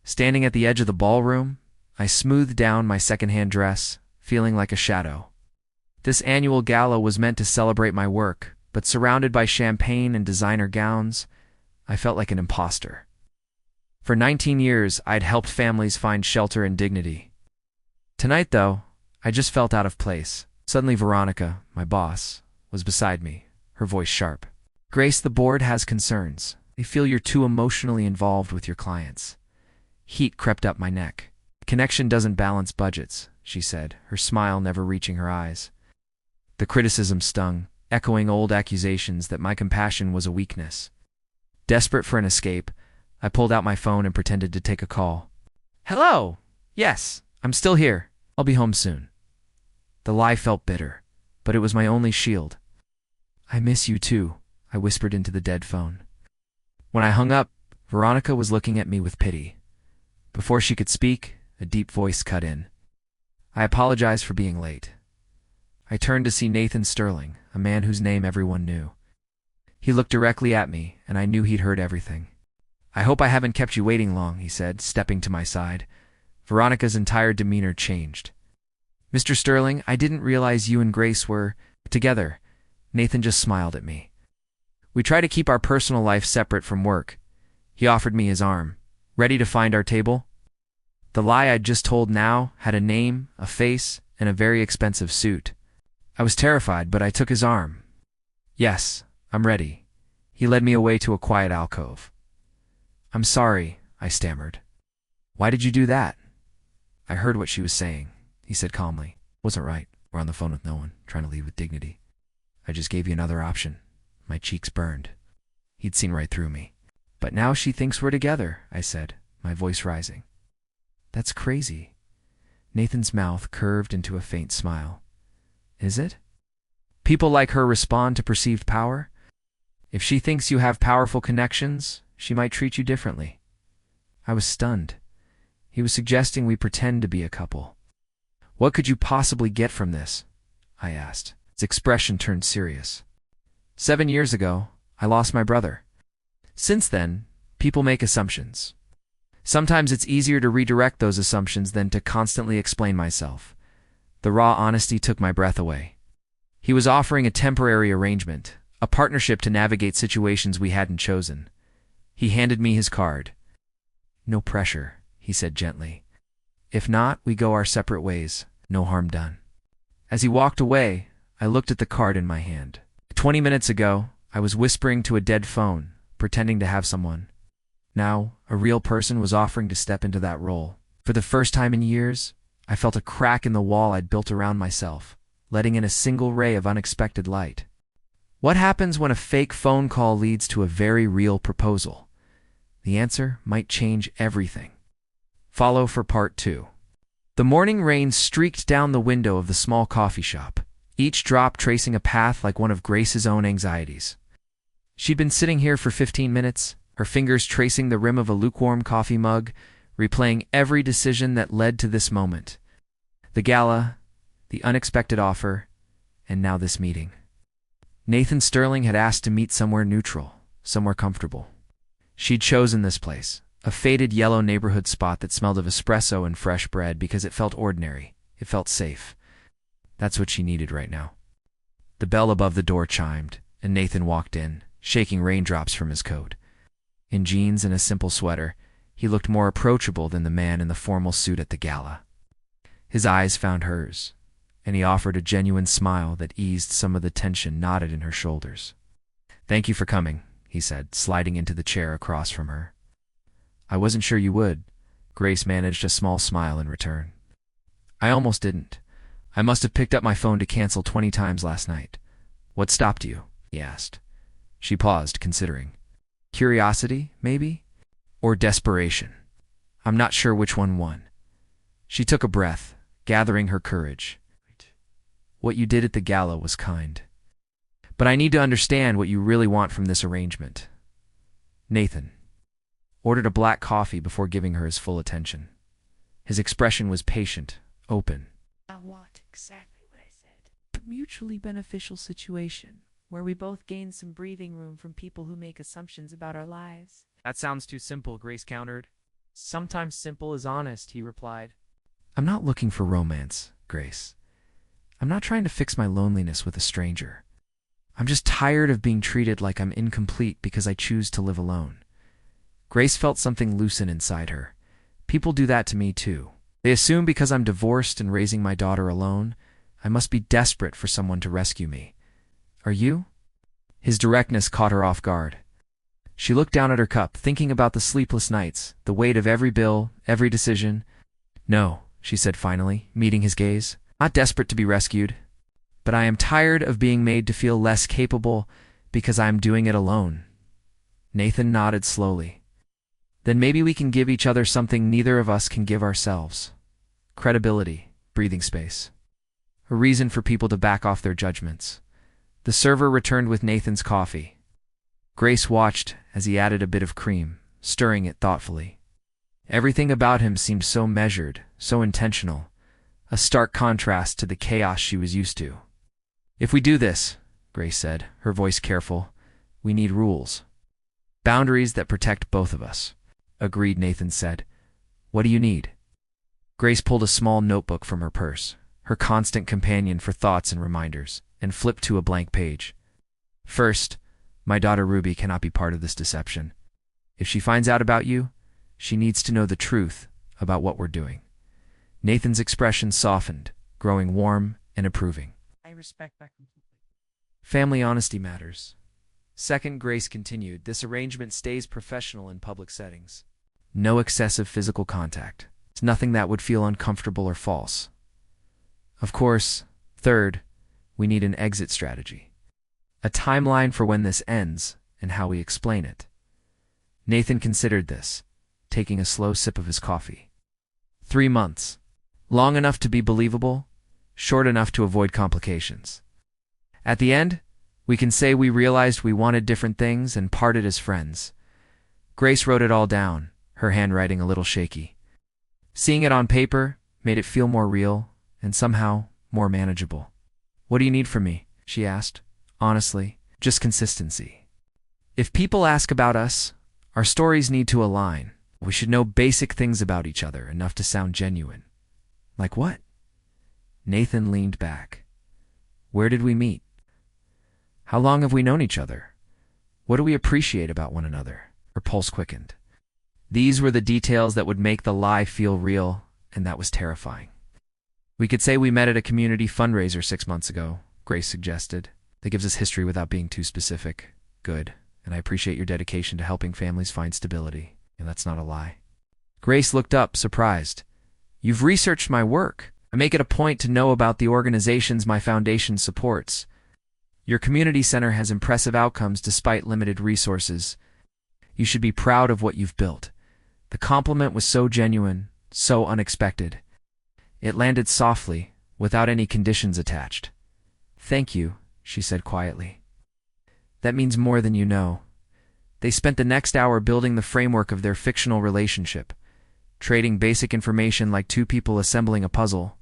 Standing at the edge of the ballroom, I smoothed down my second-hand dress, feeling like a shadow. This annual gala was meant to celebrate my work, but surrounded by champagne and designer gowns, I felt like an imposter. For 19 years, I'd helped families find shelter and dignity. Tonight, though, I just felt out of place. Suddenly, Veronica, my boss, was beside me, her voice sharp. "Grace, the board has concerns. They feel you're too emotionally involved with your clients." Heat crept up my neck. "Connection doesn't balance budgets," she said, her smile never reaching her eyes. The criticism stung, echoing old accusations that my compassion was a weakness. Desperate for an escape, I pulled out my phone and pretended to take a call. "Hello! Yes, I'm still here. I'll be home soon." The lie felt bitter, but it was my only shield. "I miss you too," I whispered into the dead phone. When I hung up, Veronica was looking at me with pity. Before she could speak, a deep voice cut in. "I apologize for being late." I turned to see Nathan Sterling, a man whose name everyone knew. He looked directly at me, and I knew he'd heard everything. "I hope I haven't kept you waiting long," he said, stepping to my side. Veronica's entire demeanor changed. "Mr. Sterling, I didn't realize you and Grace were together." Nathan just smiled at me. "We try to keep our personal life separate from work." He offered me his arm. "Ready to find our table?" The lie I'd just told now had a name, a face, and a very expensive suit. I was terrified, but I took his arm. "Yes, I'm ready." He led me away to a quiet alcove. "I'm sorry," I stammered. "Why did you do that?" "I heard what she was saying," he said calmly. "Wasn't right. We're on the phone with no one, trying to leave with dignity. I just gave you another option." My cheeks burned. He'd seen right through me. "But now she thinks we're together," I said, my voice rising. "That's crazy." Nathan's mouth curved into a faint smile. "Is it? People like her respond to perceived power. If she thinks you have powerful connections, she might treat you differently." I was stunned. He was suggesting we pretend to be a couple. "What could you possibly get from this?" I asked. His expression turned serious. 7 years ago, I lost my brother. Since then, people make assumptions. Sometimes it's easier to redirect those assumptions than to constantly explain myself. The raw honesty took my breath away. He was offering a temporary arrangement, a partnership to navigate situations we hadn't chosen. He handed me his card. "No pressure," he said gently. "If not, we go our separate ways. No harm done." As he walked away, I looked at the card in my hand. 20 minutes ago, I was whispering to a dead phone, pretending to have someone. Now, a real person was offering to step into that role. For the first time in years, I felt a crack in the wall I'd built around myself, letting in a single ray of unexpected light. What happens when a fake phone call leads to a very real proposal? The answer might change everything. Follow for part 2. The morning rain streaked down the window of the small coffee shop, each drop tracing a path like one of Grace's own anxieties. She'd been sitting here for 15 minutes, her fingers tracing the rim of a lukewarm coffee mug, replaying every decision that led to this moment. The gala, the unexpected offer, and now this meeting. Nathan Sterling had asked to meet somewhere neutral, somewhere comfortable. She'd chosen this place, a faded yellow neighborhood spot that smelled of espresso and fresh bread because it felt ordinary, it felt safe. That's what she needed right now. The bell above the door chimed, and Nathan walked in, shaking raindrops from his coat. In jeans and a simple sweater, he looked more approachable than the man in the formal suit at the gala. His eyes found hers, and he offered a genuine smile that eased some of the tension knotted in her shoulders. "Thank you for coming," he said, sliding into the chair across from her. "I wasn't sure you would." Grace managed a small smile in return. "I almost didn't. I must have picked up my phone to cancel 20 times last night." "What stopped you?" he asked. She paused, considering. Curiosity, maybe? Or desperation? I'm not sure which one won. She took a breath, gathering her courage. "What you did at the gala was kind. But I need to understand what you really want from this arrangement." Nathan ordered a black coffee before giving her his full attention. His expression was patient, open. "I want exactly what I said. A mutually beneficial situation where we both gain some breathing room from people who make assumptions about our lives." "That sounds too simple," Grace countered. Sometimes simple is honest, he replied. I'm not looking for romance, Grace. I'm not trying to fix my loneliness with a stranger. I'm just tired of being treated like I'm incomplete because I choose to live alone. Grace felt something loosen inside her. People do that to me too. They assume because I'm divorced and raising my daughter alone, I must be desperate for someone to rescue me. Are you? His directness caught her off guard. She looked down at her cup, thinking about the sleepless nights, the weight of every bill, every decision. No, she said finally, meeting his gaze. Not desperate to be rescued, but I am tired of being made to feel less capable because I am doing it alone. Nathan nodded slowly. Then maybe we can give each other something neither of us can give ourselves. Credibility, breathing space. A reason for people to back off their judgments. The server returned with Nathan's coffee. Grace watched as he added a bit of cream, stirring it thoughtfully. Everything about him seemed so measured, so intentional, a stark contrast to the chaos she was used to. If we do this, Grace said, her voice careful, we need rules. Boundaries that protect both of us. Agreed, Nathan said. What do you need? Grace pulled a small notebook from her purse, her constant companion for thoughts and reminders, and flipped to a blank page. First, my daughter Ruby cannot be part of this deception. If she finds out about you, she needs to know the truth about what we're doing. Nathan's expression softened, growing warm and approving. I respect that completely. Family honesty matters. Second, Grace continued, this arrangement stays professional in public settings. No excessive physical contact. It's nothing that would feel uncomfortable or false. Of course, third, we need an exit strategy. A timeline for when this ends and how we explain it. Nathan considered this, taking a slow sip of his coffee. 3 months. Long enough to be believable, short enough to avoid complications. At the end, we can say we realized we wanted different things and parted as friends. Grace wrote it all down, her handwriting a little shaky. Seeing it on paper made it feel more real and somehow more manageable. What do you need from me? She asked. Honestly, just consistency. If people ask about us, our stories need to align. We should know basic things about each other, enough to sound genuine. Like what? Nathan leaned back. Where did we meet? How long have we known each other? What do we appreciate about one another? Her pulse quickened. These were the details that would make the lie feel real, and that was terrifying. We could say we met at a community fundraiser 6 months ago, Grace suggested. That gives us history without being too specific. Good, and I appreciate your dedication to helping families find stability, and that's not a lie. Grace looked up, surprised. You've researched my work. I make it a point to know about the organizations my foundation supports. Your community center has impressive outcomes despite limited resources. You should be proud of what you've built. The compliment was so genuine, so unexpected. It landed softly, without any conditions attached. Thank you, she said quietly. That means more than you know. They spent the next hour building the framework of their fictional relationship, trading basic information like two people assembling a puzzle.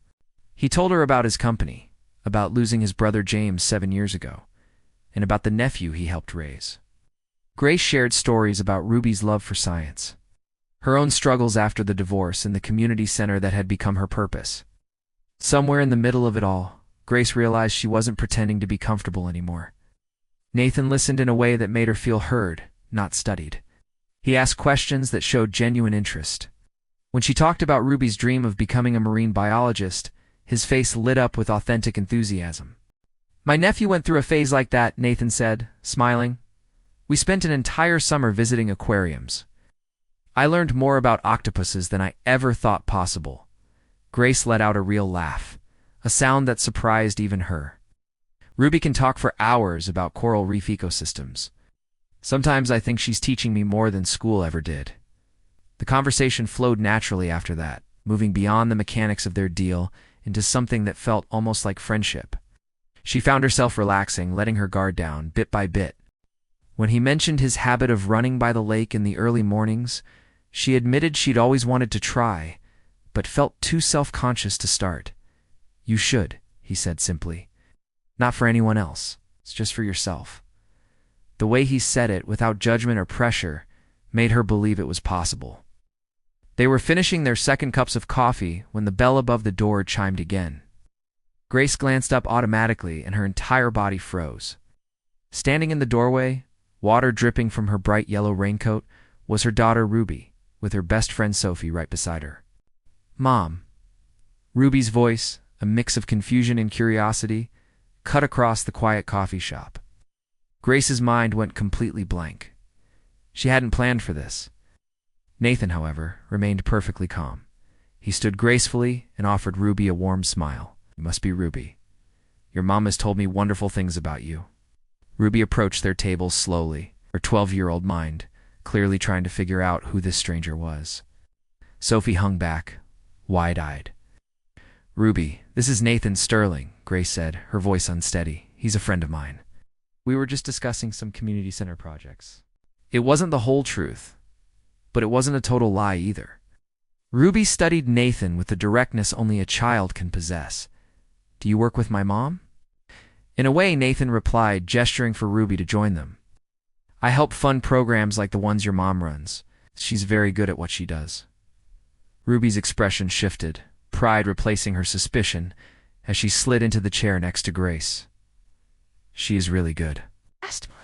He told her about his company, about losing his brother James 7 years ago, and about the nephew he helped raise. Grace shared stories about Ruby's love for science, her own struggles after the divorce, and the community center that had become her purpose. Somewhere in the middle of it all, Grace realized she wasn't pretending to be comfortable anymore. Nathan listened in a way that made her feel heard, not studied. He asked questions that showed genuine interest. When she talked about Ruby's dream of becoming a marine biologist, his face lit up with authentic enthusiasm. My nephew went through a phase like that, Nathan said, smiling. We spent an entire summer visiting aquariums. I learned more about octopuses than I ever thought possible. Grace let out a real laugh, a sound that surprised even her. Ruby can talk for hours about coral reef ecosystems. Sometimes I think she's teaching me more than school ever did. The conversation flowed naturally after that, moving beyond the mechanics of their deal into something that felt almost like friendship. She found herself relaxing, letting her guard down, bit by bit. When he mentioned his habit of running by the lake in the early mornings, she admitted she'd always wanted to try, but felt too self-conscious to start. You should, he said simply. Not for anyone else. It's just for yourself. The way he said it, without judgment or pressure, made her believe it was possible. They were finishing their second cups of coffee when the bell above the door chimed again. Grace glanced up automatically and her entire body froze. Standing in the doorway, water dripping from her bright yellow raincoat, was her daughter Ruby, with her best friend Sophie right beside her. "Mom." Ruby's voice, a mix of confusion and curiosity, cut across the quiet coffee shop. Grace's mind went completely blank. She hadn't planned for this. Nathan, however, remained perfectly calm. He stood gracefully and offered Ruby a warm smile. "You must be Ruby. Your mom has told me wonderful things about you." Ruby approached their table slowly, her 12-year-old mind clearly trying to figure out who this stranger was. Sophie hung back, wide-eyed. "Ruby, this is Nathan Sterling," Grace said, her voice unsteady. "He's a friend of mine. We were just discussing some community center projects." It wasn't the whole truth, but it wasn't a total lie either. Ruby studied Nathan with the directness only a child can possess. "Do you work with my mom?" In a way, Nathan replied, gesturing for Ruby to join them. "I help fund programs like the ones your mom runs. She's very good at what she does." Ruby's expression shifted, pride replacing her suspicion, as she slid into the chair next to Grace. "She is really good. Last month,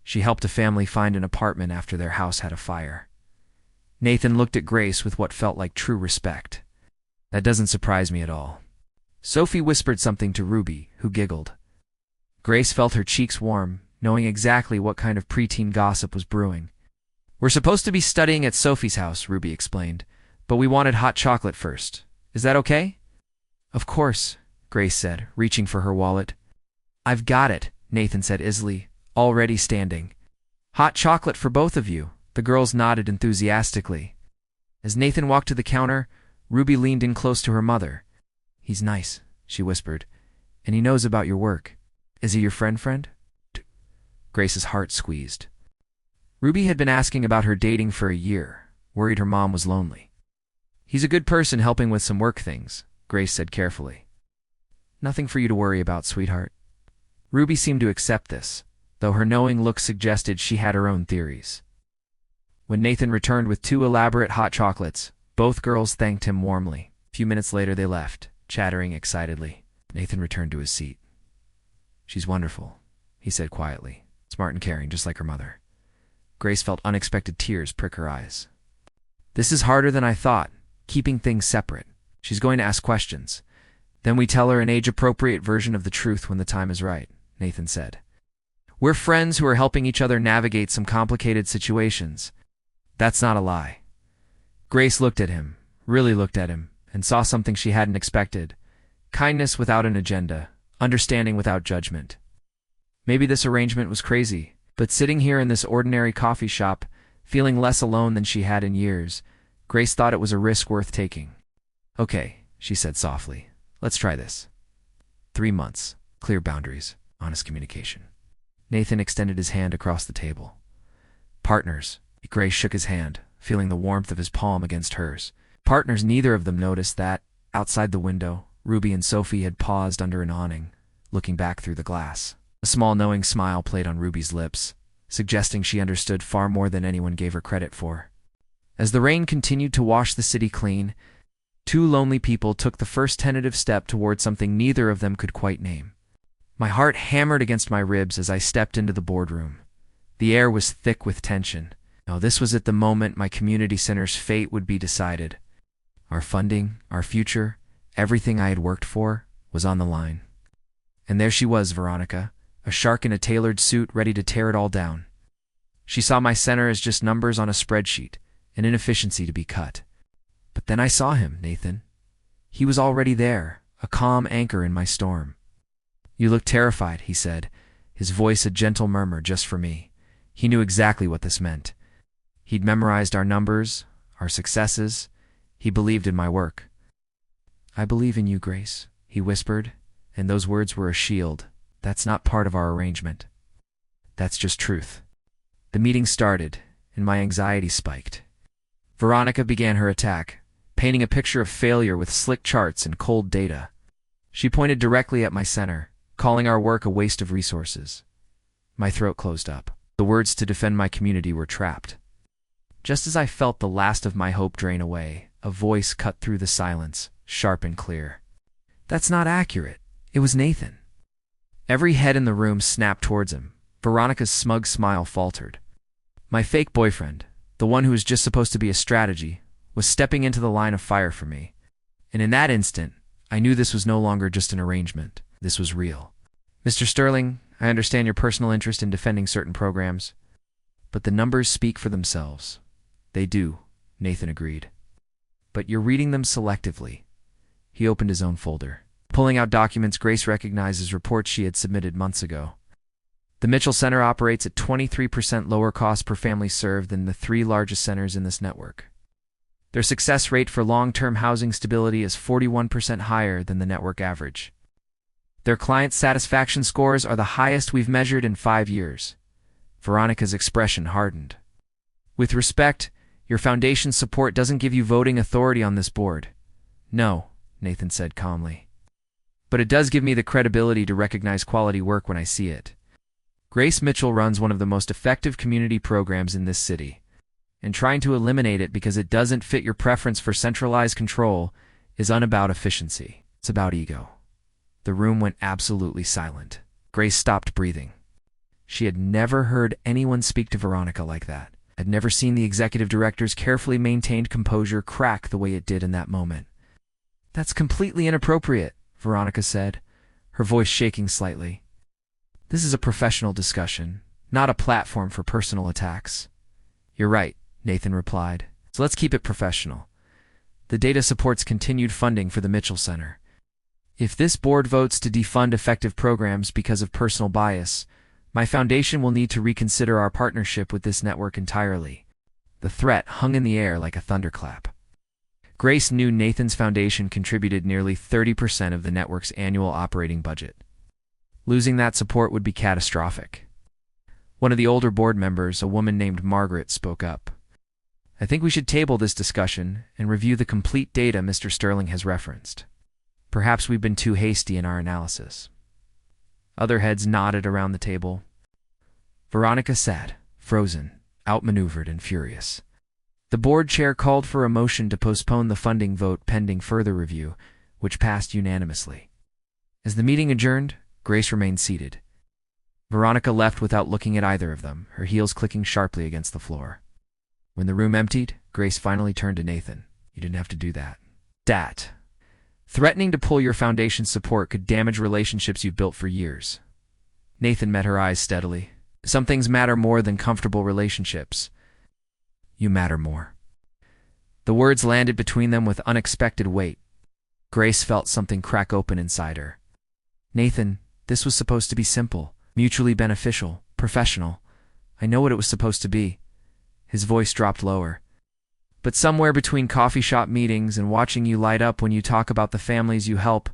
she helped a family find an apartment after their house had a fire." Nathan looked at Grace with what felt like true respect. "That doesn't surprise me at all." Sophie whispered something to Ruby, who giggled. Grace felt her cheeks warm, knowing exactly what kind of preteen gossip was brewing. "We're supposed to be studying at Sophie's house," Ruby explained, "but we wanted hot chocolate first. Is that okay?" "Of course," Grace said, reaching for her wallet. "I've got it," Nathan said easily, already standing. "Hot chocolate for both of you." The girls nodded enthusiastically. As Nathan walked to the counter, Ruby leaned in close to her mother. "He's nice," she whispered, "and he knows about your work. Is he your friend? Grace's heart squeezed. Ruby had been asking about her dating for a year, worried her mom was lonely. "He's a good person helping with some work things," Grace said carefully. "Nothing for you to worry about, sweetheart." Ruby seemed to accept this, though her knowing look suggested she had her own theories. When Nathan returned with 2 elaborate hot chocolates, both girls thanked him warmly. A few minutes later they left, chattering excitedly. Nathan returned to his seat. "She's wonderful," he said quietly, "smart and caring, just like her mother." Grace felt unexpected tears prick her eyes. "This is harder than I thought, keeping things separate. She's going to ask questions. Then we tell her an age-appropriate version of the truth when the time is right," Nathan said. "We're friends who are helping each other navigate some complicated situations. That's not a lie." Grace looked at him, really looked at him, and saw something she hadn't expected. Kindness without an agenda, understanding without judgment. Maybe this arrangement was crazy, but sitting here in this ordinary coffee shop, feeling less alone than she had in years, Grace thought it was a risk worth taking. "Okay," she said softly, "let's try this. 3 months, clear boundaries, honest communication." Nathan extended his hand across the table. "Partners." Grace shook his hand, feeling the warmth of his palm against hers. Partners. Neither of them noticed that, outside the window, Ruby and Sophie had paused under an awning, looking back through the glass. A small knowing smile played on Ruby's lips, suggesting she understood far more than anyone gave her credit for. As the rain continued to wash the city clean, 2 lonely people took the first tentative step toward something neither of them could quite name. My heart hammered against my ribs as I stepped into the boardroom. The air was thick with tension. Now this was at the moment my community center's fate would be decided. Our funding, our future, everything I had worked for, was on the line. And there she was, Veronica, a shark in a tailored suit ready to tear it all down. She saw my center as just numbers on a spreadsheet, an inefficiency to be cut. But then I saw him, Nathan. He was already there, a calm anchor in my storm. "You look terrified," he said, his voice a gentle murmur just for me. He knew exactly what this meant. He'd memorized our numbers, our successes. He believed in my work. "I believe in you, Grace," he whispered, and those words were a shield. "That's not part of our arrangement. That's just truth." The meeting started, and my anxiety spiked. Veronica began her attack, painting a picture of failure with slick charts and cold data. She pointed directly at my center, calling our work a waste of resources. My throat closed up. The words to defend my community were trapped. Just as I felt the last of my hope drain away, a voice cut through the silence, sharp and clear. "That's not accurate." It was Nathan. Every head in the room snapped towards him. Veronica's smug smile faltered. My fake boyfriend, the one who was just supposed to be a strategy, was stepping into the line of fire for me. And in that instant, I knew this was no longer just an arrangement. This was real. "Mr. Sterling, I understand your personal interest in defending certain programs, but the numbers speak for themselves." "They do," Nathan agreed. "But you're reading them selectively." He opened his own folder, pulling out documents Grace recognized as reports she had submitted months ago. The Mitchell Center operates at 23% lower cost per family served than the 3 largest centers in this network. Their success rate for long-term housing stability is 41% higher than the network average. Their client satisfaction scores are the highest we've measured in 5 years. Veronica's expression hardened. "With respect, your foundation's support doesn't give you voting authority on this board." "No," Nathan said calmly. "But it does give me the credibility to recognize quality work when I see it." Grace Mitchell runs one of the most effective community programs in this city, and trying to eliminate it because it doesn't fit your preference for centralized control is unabout efficiency. It's about ego. The room went absolutely silent. Grace stopped breathing. She had never heard anyone speak to Veronica like that, had never seen the executive director's carefully maintained composure crack the way it did in that moment. "That's completely inappropriate," Veronica said, her voice shaking slightly. "This is a professional discussion, not a platform for personal attacks." "You're right," Nathan replied. "So let's keep it professional. The data supports continued funding for the Mitchell Center. If this board votes to defund effective programs because of personal bias, my foundation will need to reconsider our partnership with this network entirely." The threat hung in the air like a thunderclap. Grace knew Nathan's foundation contributed nearly 30% of the network's annual operating budget. Losing that support would be catastrophic. One of the older board members, a woman named Margaret, spoke up. "I think we should table this discussion and review the complete data Mr. Sterling has referenced. Perhaps we've been too hasty in our analysis." Other heads nodded around the table. Veronica sat, frozen, outmaneuvered and furious. The board chair called for a motion to postpone the funding vote pending further review, which passed unanimously. As the meeting adjourned, Grace remained seated. Veronica left without looking at either of them, her heels clicking sharply against the floor. When the room emptied, Grace finally turned to Nathan. "You didn't have to do that." "Dat. Threatening to pull your foundation's support could damage relationships you've built for years." Nathan met her eyes steadily. "Some things matter more than comfortable relationships. You matter more." The words landed between them with unexpected weight. Grace felt something crack open inside her. "Nathan, this was supposed to be simple, mutually beneficial, professional. I know what it was supposed to be." His voice dropped lower. "But somewhere between coffee shop meetings and watching you light up when you talk about the families you help,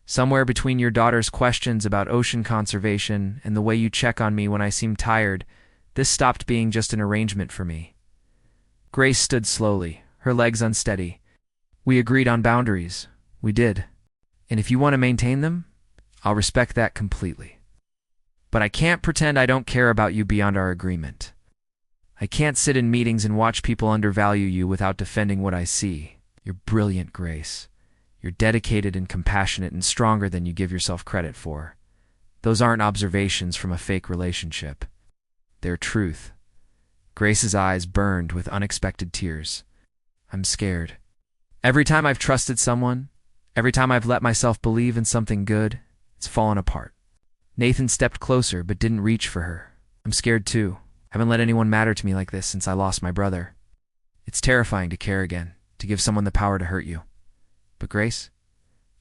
somewhere between your daughter's questions about ocean conservation and the way you check on me when I seem tired, this stopped being just an arrangement for me." Grace stood slowly, her legs unsteady. "We agreed on boundaries. We did. And if you want to maintain them, I'll respect that completely. But I can't pretend I don't care about you beyond our agreement. I can't sit in meetings and watch people undervalue you without defending what I see. You're brilliant, Grace. You're dedicated and compassionate and stronger than you give yourself credit for. Those aren't observations from a fake relationship. They're truth." Grace's eyes burned with unexpected tears. "I'm scared. Every time I've trusted someone, every time I've let myself believe in something good, it's fallen apart." Nathan stepped closer but didn't reach for her. "I'm scared too. Haven't let anyone matter to me like this since I lost my brother. It's terrifying to care again, to give someone the power to hurt you. But Grace,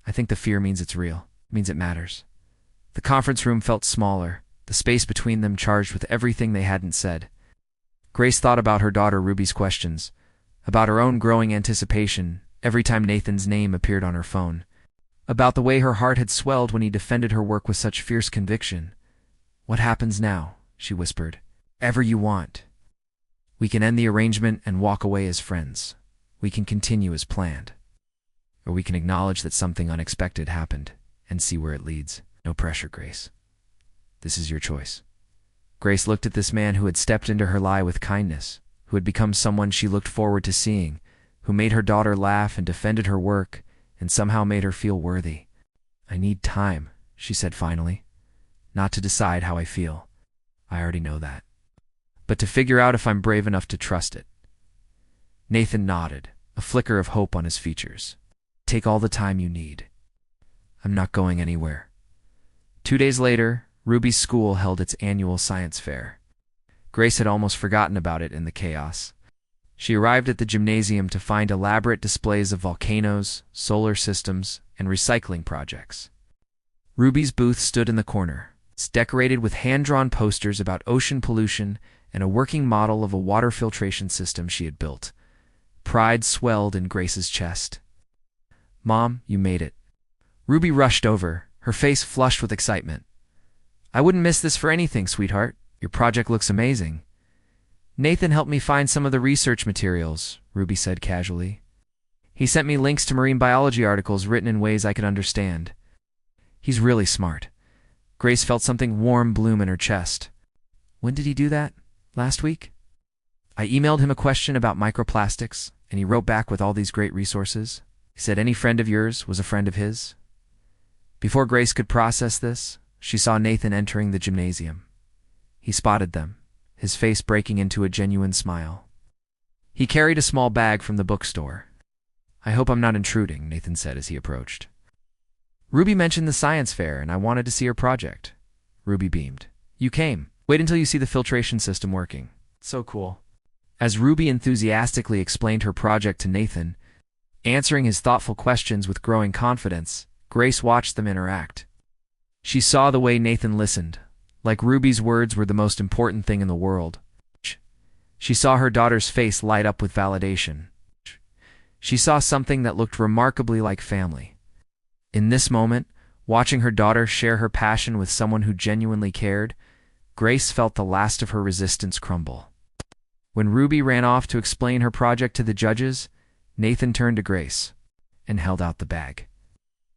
I think the fear means it's real. It means it matters." The conference room felt smaller, the space between them charged with everything they hadn't said. Grace thought about her daughter Ruby's questions, about her own growing anticipation every time Nathan's name appeared on her phone, about the way her heart had swelled when he defended her work with such fierce conviction. "What happens now?" she whispered. "Ever you want. We can end the arrangement and walk away as friends. We can continue as planned. Or we can acknowledge that something unexpected happened and see where it leads. No pressure, Grace. This is your choice." Grace looked at this man who had stepped into her life with kindness, who had become someone she looked forward to seeing, who made her daughter laugh and defended her work, and somehow made her feel worthy. "I need time," she said finally. "Not to decide how I feel. I already know that. But to figure out if I'm brave enough to trust it." Nathan nodded, a flicker of hope on his features. "Take all the time you need. I'm not going anywhere." 2 days later, Ruby's school held its annual science fair. Grace had almost forgotten about it in the chaos. She arrived at the gymnasium to find elaborate displays of volcanoes, solar systems, and recycling projects. Ruby's booth stood in the corner. It's decorated with hand-drawn posters about ocean pollution and a working model of a water filtration system she had built. Pride swelled in Grace's chest. "Mom, you made it." Ruby rushed over, her face flushed with excitement. "I wouldn't miss this for anything, sweetheart. Your project looks amazing." "Nathan helped me find some of the research materials," Ruby said casually. "He sent me links to marine biology articles written in ways I could understand. He's really smart." Grace felt something warm bloom in her chest. "When did he do that? Last week?" "I emailed him a question about microplastics, and he wrote back with all these great resources. He said any friend of yours was a friend of his." Before Grace could process this, she saw Nathan entering the gymnasium. He spotted them, his face breaking into a genuine smile. He carried a small bag from the bookstore. "I hope I'm not intruding," Nathan said as he approached. "Ruby mentioned the science fair, and I wanted to see her project." Ruby beamed. "You came. Wait until you see the filtration system working. So cool." As Ruby enthusiastically explained her project to Nathan, answering his thoughtful questions with growing confidence, Grace watched them interact. She saw the way Nathan listened, like Ruby's words were the most important thing in the world. She saw her daughter's face light up with validation. She saw something that looked remarkably like family. In this moment, watching her daughter share her passion with someone who genuinely cared, Grace felt the last of her resistance crumble. When Ruby ran off to explain her project to the judges, Nathan turned to Grace and held out the bag.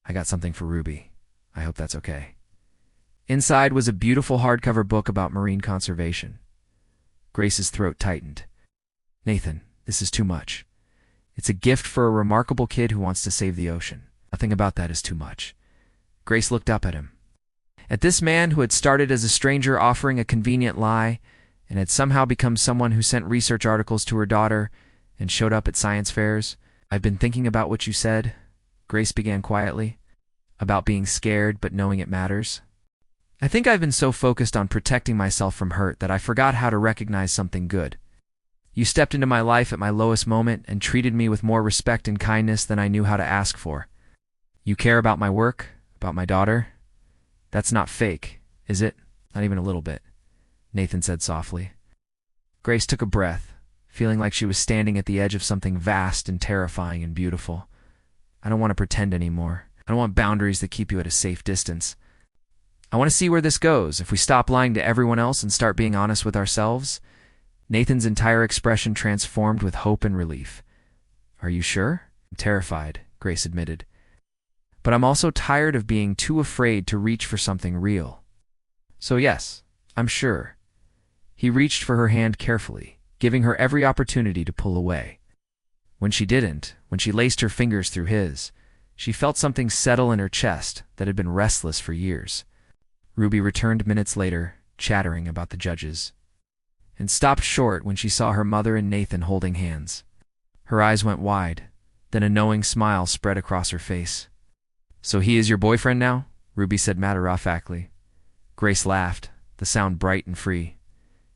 "I got something for Ruby. I hope that's okay." Inside was a beautiful hardcover book about marine conservation. Grace's throat tightened. "Nathan, this is too much. It's a gift for a remarkable kid who wants to save the ocean. Nothing about that is too much." Grace looked up at him. At this man who had started as a stranger offering a convenient lie and had somehow become someone who sent research articles to her daughter and showed up at science fairs. "I've been thinking about what you said," Grace began quietly, "about being scared but knowing it matters. I think I've been so focused on protecting myself from hurt that I forgot how to recognize something good. You stepped into my life at my lowest moment and treated me with more respect and kindness than I knew how to ask for. You care about my work, about my daughter. That's not fake, is it? Not even a little bit," Nathan said softly. Grace took a breath, feeling like she was standing at the edge of something vast and terrifying and beautiful. "I don't want to pretend anymore. I don't want boundaries that keep you at a safe distance. I want to see where this goes if we stop lying to everyone else and start being honest with ourselves." Nathan's entire expression transformed with hope and relief. "Are you sure?" "I'm terrified," Grace admitted. "But I'm also tired of being too afraid to reach for something real. So yes, I'm sure." He reached for her hand carefully, giving her every opportunity to pull away. When she didn't, when she laced her fingers through his, she felt something settle in her chest that had been restless for years. Ruby returned minutes later, chattering about the judges, and stopped short when she saw her mother and Nathan holding hands. Her eyes went wide, then a knowing smile spread across her face. "So he is your boyfriend now?" Ruby said matter-of-factly. Grace laughed, the sound bright and free.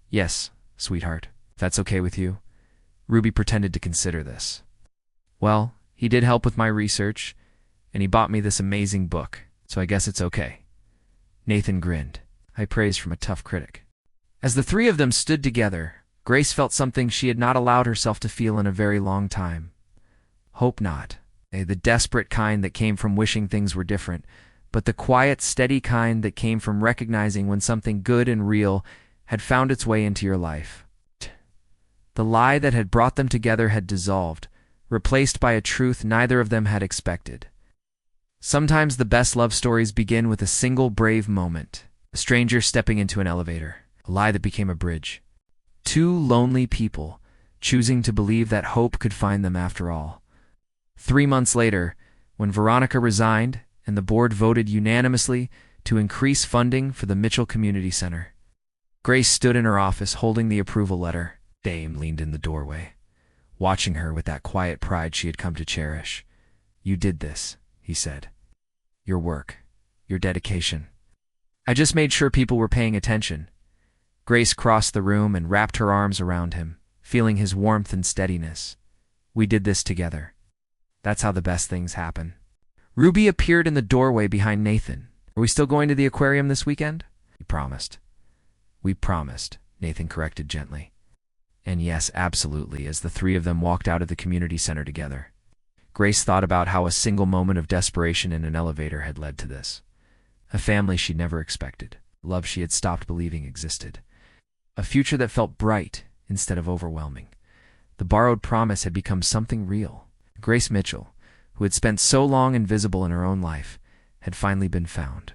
"Yes, sweetheart, if that's okay with you." Ruby pretended to consider this. "Well, he did help with my research, and he bought me this amazing book, so I guess it's okay." Nathan grinned, high praise from a tough critic. As the three of them stood together, Grace felt something she had not allowed herself to feel in a very long time. Hope not, the desperate kind that came from wishing things were different, but the quiet, steady kind that came from recognizing when something good and real had found its way into your life. The lie that had brought them together had dissolved, replaced by a truth neither of them had expected. Sometimes the best love stories begin with a single brave moment, a stranger stepping into an elevator, a lie that became a bridge. Two lonely people, choosing to believe that hope could find them after all. 3 months later, when Veronica resigned and the board voted unanimously to increase funding for the Mitchell Community Center, Grace stood in her office holding the approval letter. Dame leaned in the doorway, watching her with that quiet pride she had come to cherish. "You did this," he said. "Your work, your dedication. I just made sure people were paying attention." Grace crossed the room and wrapped her arms around him, feeling his warmth and steadiness. "We did this together. That's how the best things happen." Ruby appeared in the doorway behind Nathan. "Are we still going to the aquarium this weekend?" He promised. "We promised," Nathan corrected gently. "And yes, absolutely," as the three of them walked out of the community center together. Grace thought about how a single moment of desperation in an elevator had led to this. A family she'd never expected, love she had stopped believing existed, a future that felt bright instead of overwhelming. The borrowed promise had become something real. Grace Mitchell, who had spent so long invisible in her own life, had finally been found.